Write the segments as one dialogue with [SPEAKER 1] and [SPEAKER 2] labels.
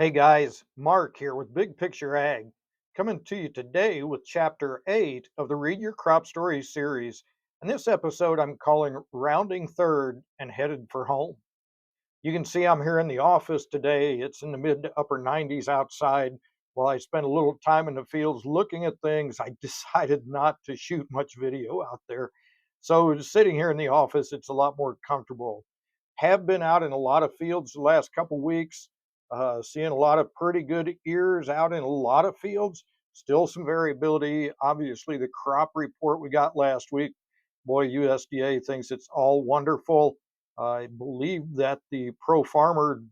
[SPEAKER 1] Hey guys, Mark here with Big Picture Ag, coming to you today with Chapter 8 of the Read Your Crop Stories series. And this episode I'm calling Rounding Third and Headed for Home. You can see I'm here in the office today. It's in the mid to upper 90s outside. While I spent a little time in the fields looking at things, I decided not to shoot much video out there. So sitting here in the office, it's a lot more comfortable. Have been out in a lot of fields the last couple weeks, seeing a lot of pretty good ears out in a lot of fields. Still some variability. Obviously, the crop report we got last week, boy, USDA thinks it's all wonderful. I believe that the Pro Farmer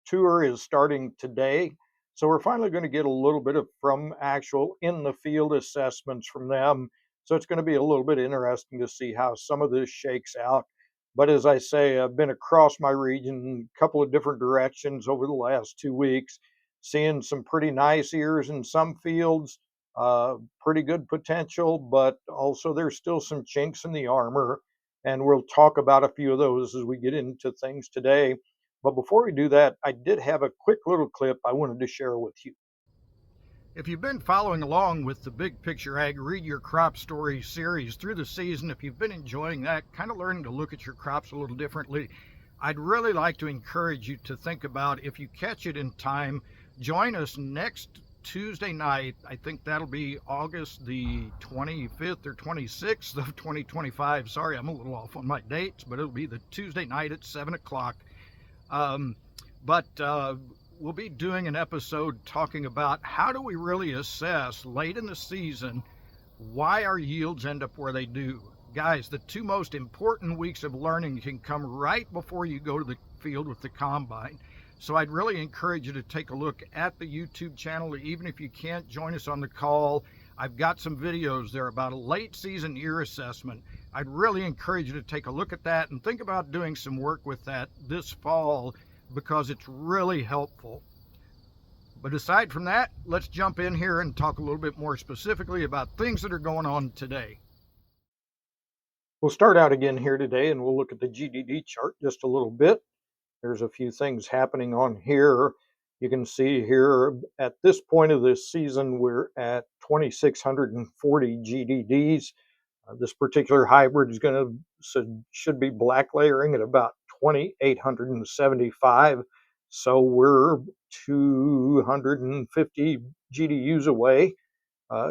[SPEAKER 1] tour is starting today. So we're finally going to get a little bit of from actual in the field assessments from them. So it's going to be a little bit interesting to see how some of this shakes out. But as I say, I've been across my region a couple of different directions over the last 2 weeks, seeing some pretty nice ears in some fields, pretty good potential, but also there's still some chinks in the armor. And we'll talk about a few of those as we get into things today. But before we do that, I did have a quick little clip I wanted to share with you. If you've been following along with the Big Picture Ag Read Your Crop Story series through the season, if you've been enjoying that, kind of learning to look at your crops a little differently, I'd really like to encourage you to think about, if you catch it in time, join us next Tuesday night. I think that'll be August the 25th or 26th of 2025. Sorry, I'm a little off on my dates, but it'll be the Tuesday night at 7 o'clock. Um, but we'll be doing an episode talking about how do we really assess late in the season why our yields end up where they do. Guys, the two most important weeks of learning can come right before you go to the field with the combine. So I'd really encourage you to take a look at the YouTube channel, even if you can't join us on the call. I've got some videos there about a late season ear assessment. I'd really encourage you to take a look at that and think about doing some work with that this fall because it's really helpful. But aside from that, let's jump in here and talk a little bit more specifically about things that are going on today. We'll start out again here today and we'll look at the GDD chart just a little bit. There's a few things happening on here. You can see here at this point of this season, we're at 2,640 GDDs. This particular hybrid is should be black layering at about 2,875. So we're 250 GDUs away.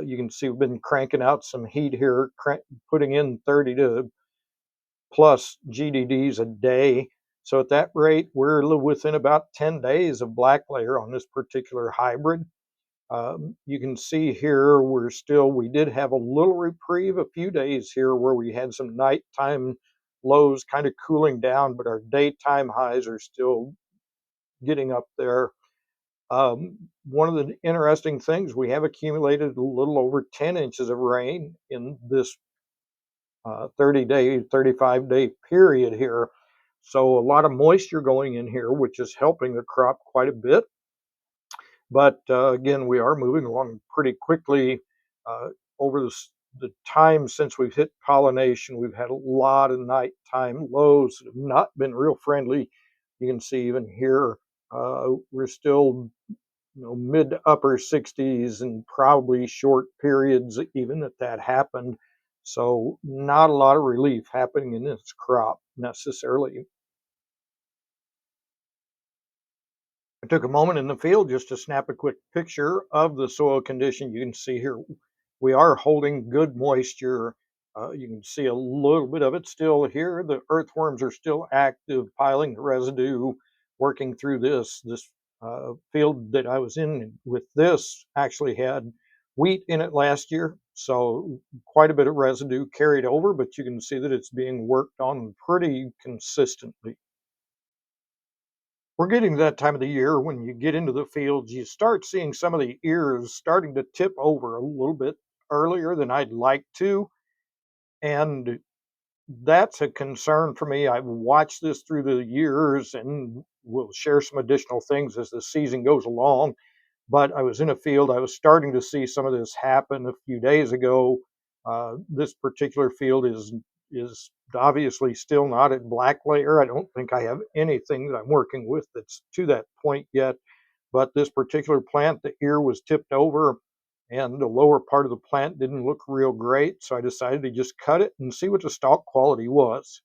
[SPEAKER 1] You can see we've been cranking out some heat here, putting in 30 to plus GDDs a day. So at that rate, we're within about 10 days of black layer on this particular hybrid. You can see here we did have a little reprieve a few days here where we had some nighttime lows kind of cooling down, but our daytime highs are still getting up there. One of the interesting things, we have accumulated a little over 10 inches of rain in this 30-day, 35-day period here. So a lot of moisture going in here, which is helping the crop quite a bit. But again, we are moving along pretty quickly uh, over the time since we've hit pollination. We've had a lot of nighttime lows that have not been real friendly. You can see even here, we're still mid to upper 60s and probably short periods even that happened. So not a lot of relief happening in this crop necessarily. I took a moment in the field just to snap a quick picture of the soil condition. You can see here we are holding good moisture. You can see a little bit of it still here. The earthworms are still active, piling the residue, working through this. This field that I was in with this actually had wheat in it last year, so quite a bit of residue carried over, but you can see that it's being worked on pretty consistently. We're getting to that time of the year when you get into the fields, you start seeing some of the ears starting to tip over a little bit earlier than I'd like to. And that's a concern for me. I've watched this through the years and we'll share some additional things as the season goes along. But I was in a field, I was starting to see some of this happen a few days ago. This particular field is obviously still not at black layer. I don't think I have anything that I'm working with that's to that point yet. But this particular plant, the ear was tipped over and the lower part of the plant didn't look real great. So I decided to just cut it and see what the stalk quality was.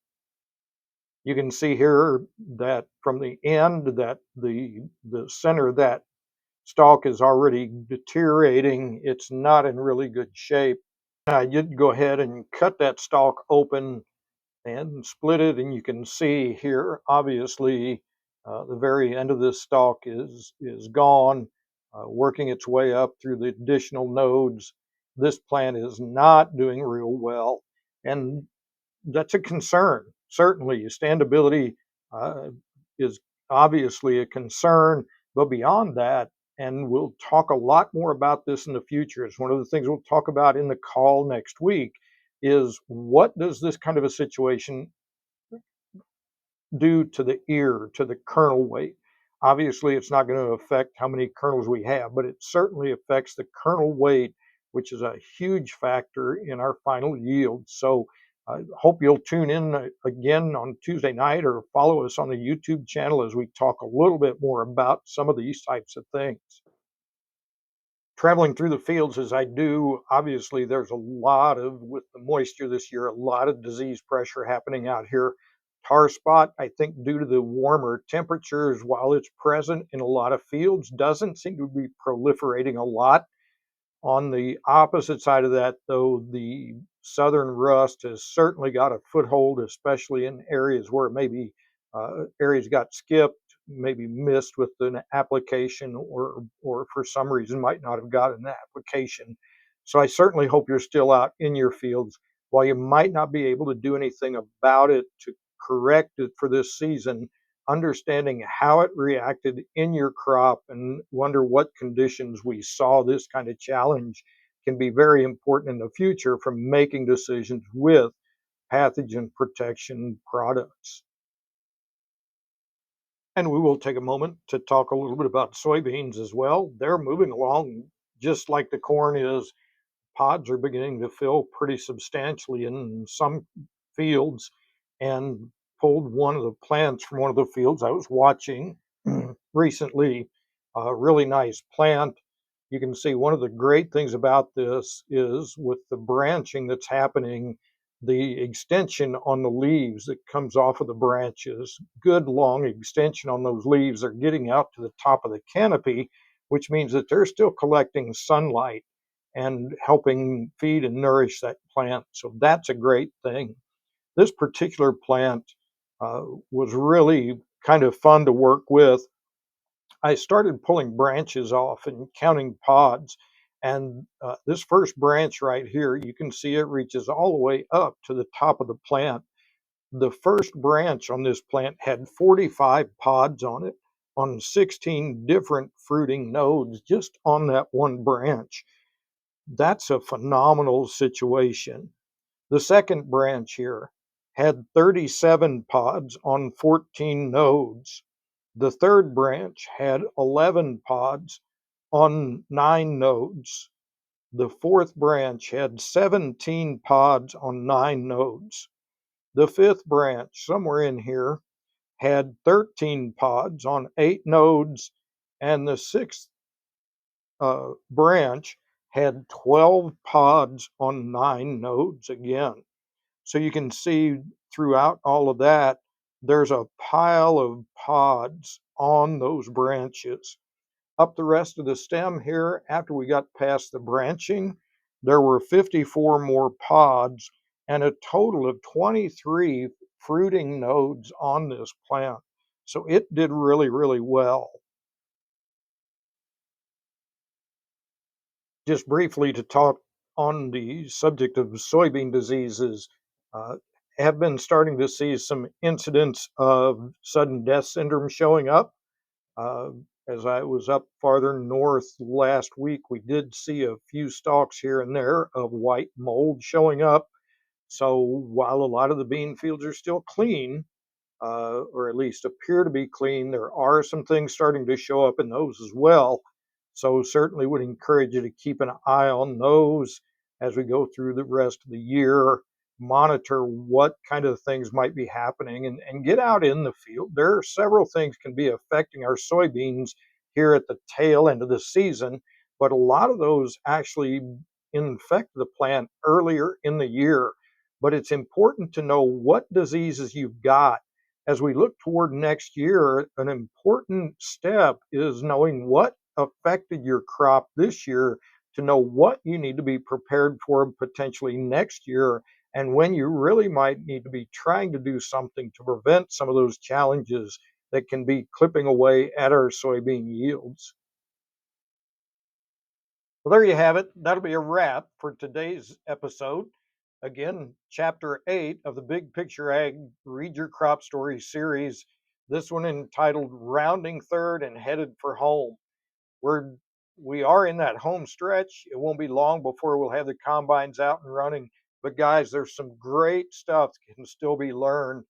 [SPEAKER 1] You can see here that from the end that the center of that stalk is already deteriorating. It's not in really good shape. I did go ahead and cut that stalk open and split it, and you can see here, obviously, the very end of this stalk is gone, working its way up through the additional nodes. This plant is not doing real well, and that's a concern. Certainly, standability uh, is obviously a concern, but beyond that, and we'll talk a lot more about this in the future. It's one of the things we'll talk about in the call next week. Is what does this kind of a situation due to the ear, to the kernel weight. Obviously, it's not going to affect how many kernels we have, but it certainly affects the kernel weight, which is a huge factor in our final yield. So I hope you'll tune in again on Tuesday night or follow us on the YouTube channel as we talk a little bit more about some of these types of things. Traveling through the fields as I do, obviously there's a lot of, with the moisture this year, a lot of disease pressure happening out here. Tar spot, I think due to the warmer temperatures, while it's present in a lot of fields, doesn't seem to be proliferating a lot. On the opposite side of that, though, the southern rust has certainly got a foothold, especially in areas where maybe areas got skipped, maybe missed with an application, or for some reason might not have got an application. So I certainly hope you're still out in your fields. While you might not be able to do anything about it to correct it for this season, understanding how it reacted in your crop and wonder what conditions we saw this kind of challenge can be very important in the future for making decisions with pathogen protection products. And we will take a moment to talk a little bit about soybeans as well. They're moving along just like the corn is. Pods are beginning to fill pretty substantially in some fields, and pulled one of the plants from one of the fields I was watching recently. A really nice plant. You can see one of the great things about this is with the branching that's happening, the extension on the leaves that comes off of the branches, good long extension on those leaves are getting out to the top of the canopy, which means that they're still collecting sunlight and helping feed and nourish that plant. So that's a great thing. This particular plant was really kind of fun to work with. I started pulling branches off and counting pods. And this first branch right here, you can see it reaches all the way up to the top of the plant. The first branch on this plant had 45 pods on it, on 16 different fruiting nodes, just on that one branch. That's a phenomenal situation. The second branch here had 37 pods on 14 nodes. The third branch had 11 pods on 9 nodes. The fourth branch had 17 pods on 9 nodes. The fifth branch, somewhere in here, had 13 pods on 8 nodes. And the sixth branch had 12 pods on 9 nodes again. So you can see throughout all of that, there's a pile of pods on those branches. Up the rest of the stem here, after we got past the branching, there were 54 more pods and a total of 23 fruiting nodes on this plant. So it did really, really well. Just briefly to talk on the subject of soybean diseases, uh, have been starting to see some incidents of sudden death syndrome showing up. Uh, as I was up farther north last week, we did see a few stalks here and there of white mold showing up. So while a lot of the bean fields are still clean, or at least appear to be clean, there are some things starting to show up in those as well. So certainly would encourage you to keep an eye on those as we go through the rest of the year. Monitor what kind of things might be happening and get out in the field. There are several things can be affecting our soybeans here at the tail end of the season, but a lot of those actually infect the plant earlier in the year. But it's important to know what diseases you've got. As we look toward next year, an important step is knowing what affected your crop this year to know what you need to be prepared for potentially next year and when you really might need to be trying to do something to prevent some of those challenges that can be clipping away at our soybean yields. Well, there you have it. That'll be a wrap for today's episode. Again, chapter 8 of the Big Picture Ag Read Your Crop Story series. This one entitled Rounding Third and Headed for Home. We're we are in that home stretch. It won't be long before we'll have the combines out and running. But guys, there's some great stuff that can still be learned.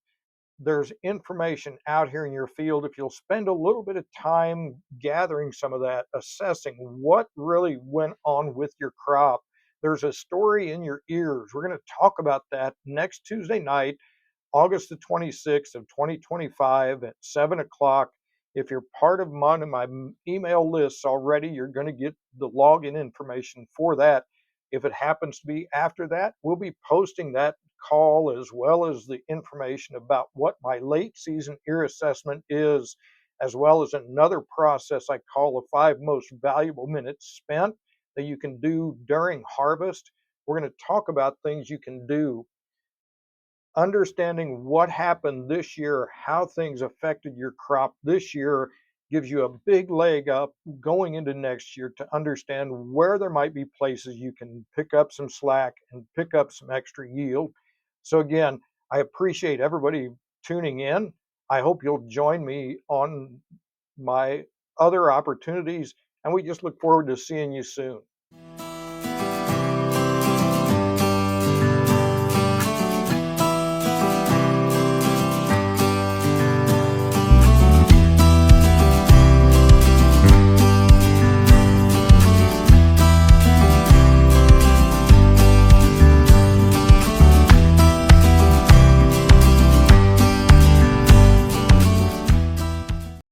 [SPEAKER 1] There's information out here in your field. If you'll spend a little bit of time gathering some of that, assessing what really went on with your crop, there's a story in your ears. We're going to talk about that next Tuesday night, August the 26th of 2025 at 7 o'clock. If you're part of my email lists already, you're going to get the login information for that. If it happens to be after that, we'll be posting that call as well as the information about what my late season ear assessment is, as well as another process I call the 5 most valuable minutes spent that you can do during harvest. We're going to talk about things you can do. Understanding what happened this year, how things affected your crop this year, gives you a big leg up going into next year to understand where there might be places you can pick up some slack and pick up some extra yield. So, again, I appreciate everybody tuning in. I hope you'll join me on my other opportunities, and we just look forward to seeing you soon.